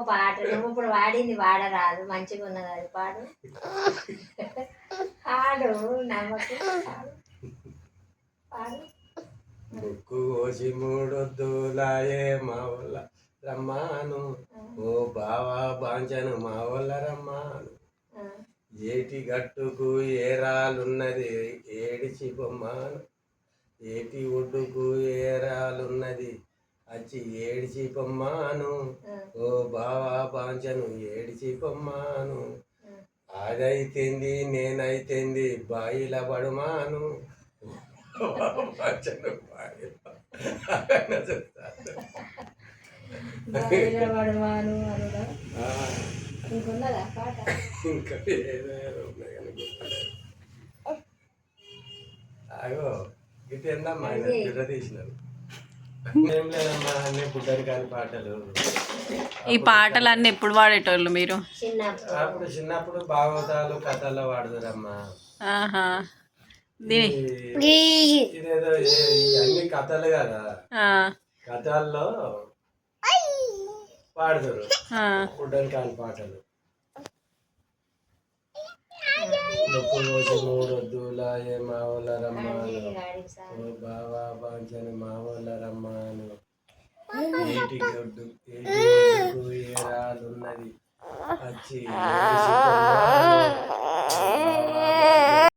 పాట నువ్వు ఇప్పుడు వాడింది వాడరాదు, మంచిగా ఉన్నది అది పాడు. పాడు నమ్మకం పాడు. ముక్కు కోసి మూడొద్దులాయే మా వల్ల రమ్మాను, ఓ బావా బాంచను మా వల్ల రమ్మాను. ఏటి గట్టుకు ఏరాలున్నది ఏడిచి బొమ్మాను, ఏటి ఒడ్డుకు ఏరాలున్నది అచ్చి ఏడిచి పొమ్మాను, ఓ బావా బాంచను ఏడిచి పొమ్మాను. అదైతేంది నేనైతేంది బాయిల పడుమాను, బాంచను పడుమాను అనుడా. ఇంకున్నదా పాట? ఇంకా ఏదో ఉన్నాయి కానీ అగో గిట్ ఏందమ్మా గిర్ర తీసినారు. ఏం లేదమ్మా అన్ని బుడ్డరికాయల పాటలు. ఈ పాటలు అన్నీ ఎప్పుడు పాడేటోళ్ళు మీరు? అప్పుడు చిన్నప్పుడు భాగవతాలు కథల్లో వాడుతారమ్మా. ఇదేదో అన్ని కథలు కదా, కథల్లో పాడతారు బుడ్డరికాయల పాటలు. ముక్కు కోసి మూడొద్దులాయే మా వాళ్ళ రమ్మాను, ఓ బావా బాంచను మా వాళ్ళ రమ్మాను. ఏటి ఒడ్డుకు ఏరాలున్నది వచ్చి ఏడిచి పొమ్మాను,